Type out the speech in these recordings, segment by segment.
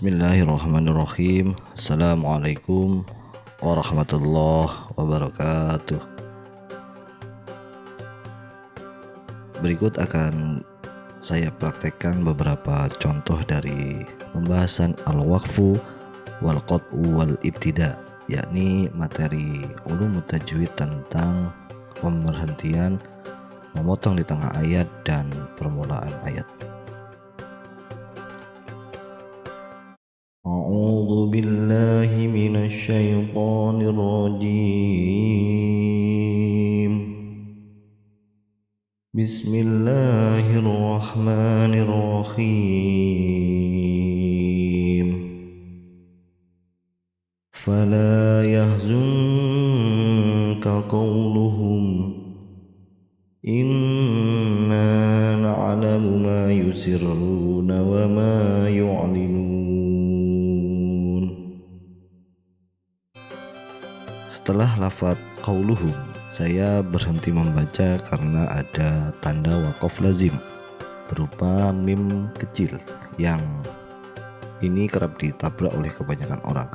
Bismillahirrahmanirrahim. Assalamualaikum warahmatullahi wabarakatuh. Berikut akan saya praktekkan beberapa contoh dari pembahasan al-waqfu wal qat'u wal ibtida, yakni materi ulumut tajwid tentang pemberhentian, memotong di tengah ayat dan permulaan ayat. A'udzu billahi minasy syaithanir rajim. Bismillahirrahmanirrahim. Fala yahzunka qawluhum inna na'lamu ma yusirruna wa ma yu'linun. Setelah lafadz qauluhum, saya berhenti membaca karena ada tanda waqaf lazim berupa mim kecil yang ini kerap ditabrak oleh kebanyakan orang.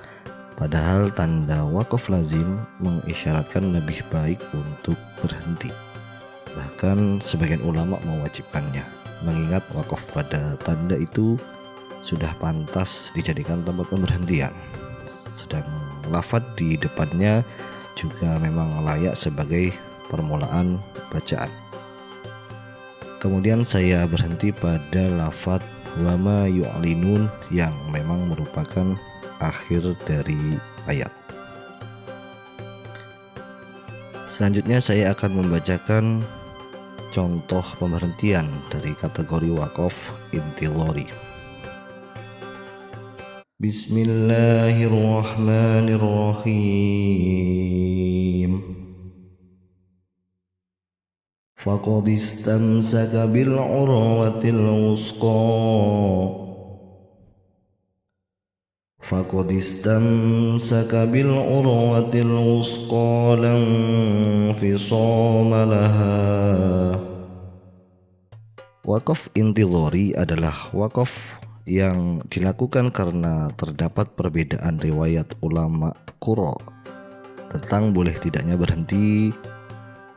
Padahal tanda waqaf lazim mengisyaratkan lebih baik untuk berhenti. Bahkan sebagian ulama mewajibkannya, mengingat waqaf pada tanda itu sudah pantas dijadikan tempat pemberhentian. Sedang lafadz di depannya juga memang layak sebagai permulaan bacaan. Kemudian saya berhenti pada lafadz wa ma yu'linun yang memang merupakan akhir dari ayat. Selanjutnya saya akan membacakan contoh pemberhentian dari kategori waqaf intidhari. Bismillahirrahmanirrahim. Faqad istamsaka bil urwatil wusqa. Faqad istamsaka bil urwatil wusqa lam fisama laha. Waqaf intidhari adalah waqaf yang dilakukan karena terdapat perbedaan riwayat ulama qurra tentang boleh tidaknya berhenti.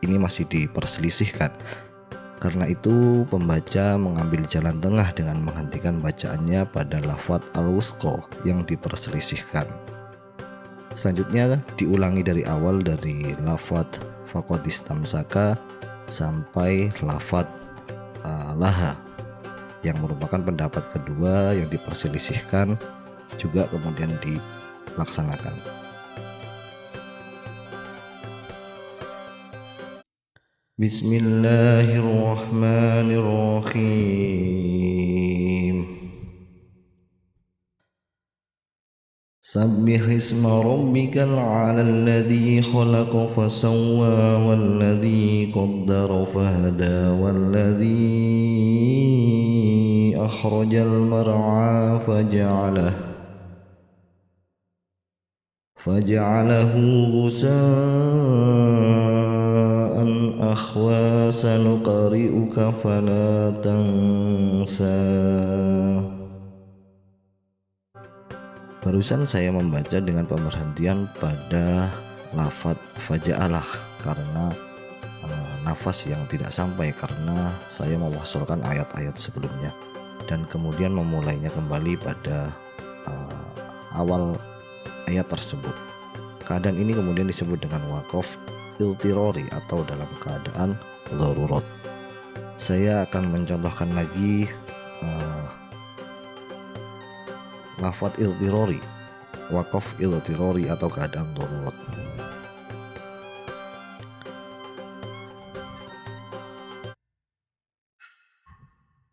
Ini masih diperselisihkan. Karena itu pembaca mengambil jalan tengah dengan menghentikan bacaannya pada lafadz al-wusqa yang diperselisihkan. Selanjutnya diulangi dari awal dari lafadz faqad istamsaka sampai lafadz laha yang merupakan pendapat kedua yang diperselisihkan juga kemudian dilaksanakan. Bismillahirrahmanirrahim. Sabbih isma rabbikal a'lal ladzi khalaqa fasawwa walladzi qaddara fahada walladzi akhrajal mar'a faja'alahu ghusaan akhwa sanuqri'uka fala tansa. Barusan saya membaca dengan pemberhentian pada lafadz faja'alah karena nafas yang tidak sampai karena saya mewasalkan ayat-ayat sebelumnya dan kemudian memulainya kembali pada awal ayat tersebut. Keadaan ini kemudian disebut dengan waqaf iltirori atau dalam keadaan darurat. Saya akan mencontohkan lagi lafadz iltirori, waqaf iltirori atau keadaan darurat.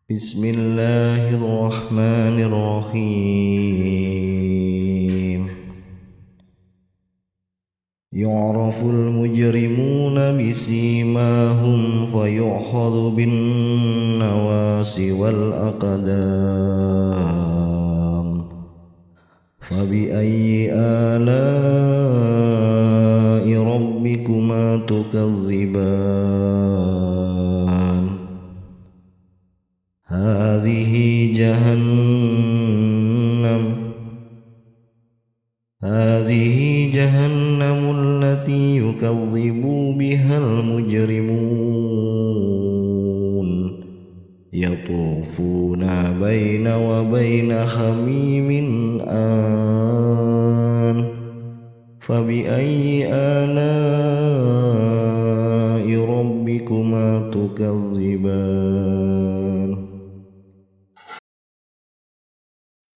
Bismillahirrahmanirrahim. Yu'raful mujrimuna bisimahum fayu'khadhu bin nawasi wal aqdam. Fabi ayyi ala'i rabbikuma tukadziban. Hadhihi jahannam Hadhihi jahannamul lati yukadzibu bihal mujrimun yatufuna baina wa baina hamimin an fabi ayyi ala'i rabbikuma tukadziban.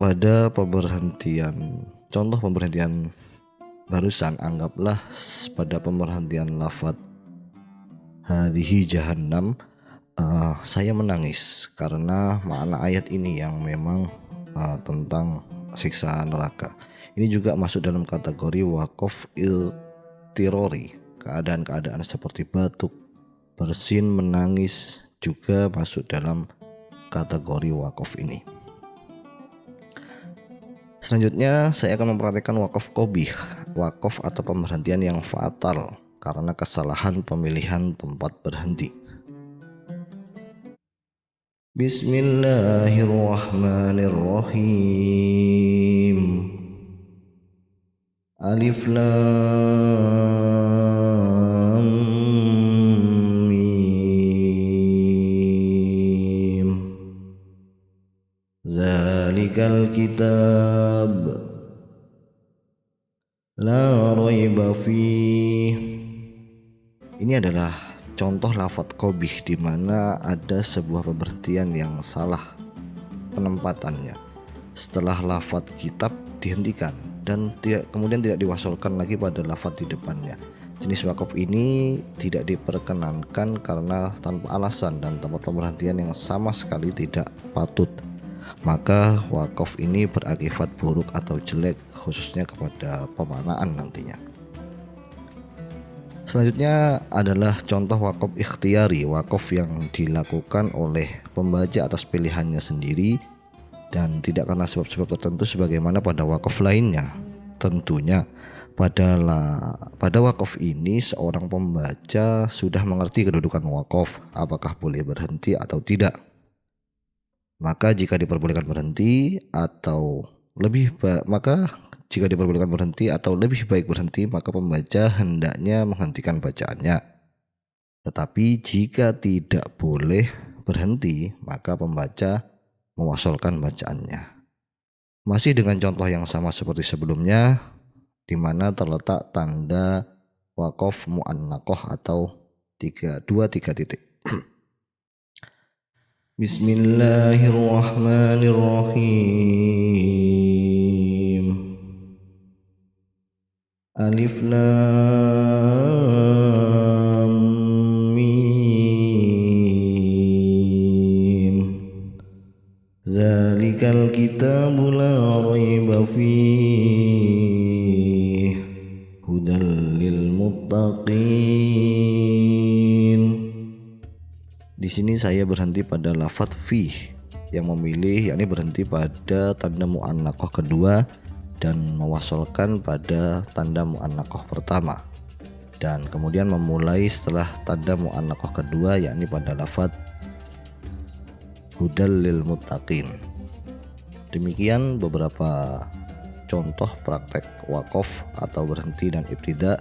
Pada contoh pemberhentian barusan, anggaplah pada pemberhentian lafadz hadhihi jahannam, saya menangis karena makna ayat ini yang memang tentang siksa neraka. Ini juga masuk dalam kategori waqaf iltirori, keadaan-keadaan seperti batuk, bersin, menangis juga masuk dalam kategori waqaf ini. Selanjutnya saya akan memperhatikan waqaf qabih, waqaf atau pemberhentian yang fatal karena kesalahan pemilihan tempat berhenti. Bismillahirrahmanirrahim. Alif lam mim. Zalikal kitab la raiba fih. Ini adalah contoh lafadz qabih di mana ada sebuah pemberhentian yang salah penempatannya. Setelah lafadz kitab dihentikan dan kemudian tidak diwasolkan lagi pada lafadz di depannya. Jenis waqaf ini tidak diperkenankan karena tanpa alasan dan tanpa pemberhentian yang sama sekali tidak patut. Maka waqaf ini berakibat buruk atau jelek, khususnya kepada pemaknaan nantinya. Selanjutnya adalah contoh waqaf ikhtiyari, waqaf yang dilakukan oleh pembaca atas pilihannya sendiri dan tidak karena sebab-sebab tertentu sebagaimana pada waqaf lainnya. Tentunya pada waqaf ini seorang pembaca sudah mengerti kedudukan waqaf, apakah boleh berhenti atau tidak. Maka jika diperbolehkan berhenti atau lebih baik berhenti, maka pembaca hendaknya menghentikan bacaannya. Tetapi jika tidak boleh berhenti, maka pembaca mewasolkan bacaannya. Masih dengan contoh yang sama seperti sebelumnya, di mana terletak tanda waqaf mu'annaqah atau 3 titik. Bismillahirrahmanirrahim. Alif lam mim. Zalikal kitabu la raiba fih hudal lil muttaqin. Di sini saya berhenti pada lafadz fih yang memilih, yakni berhenti pada tanda mu'annaqah kedua dan mewasolkan pada tanda mu'annaqah pertama, dan kemudian memulai setelah tanda mu'annaqah kedua, yakni pada lafadz hudal lil muttaqin. Demikian beberapa contoh praktek waqaf atau berhenti dan ibtida.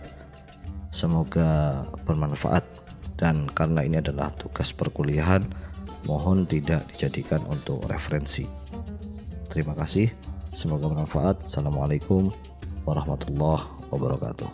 Semoga bermanfaat, dan karena ini adalah tugas perkuliahan, mohon tidak dijadikan untuk referensi. Terima kasih, semoga bermanfaat. Assalamualaikum warahmatullahi wabarakatuh.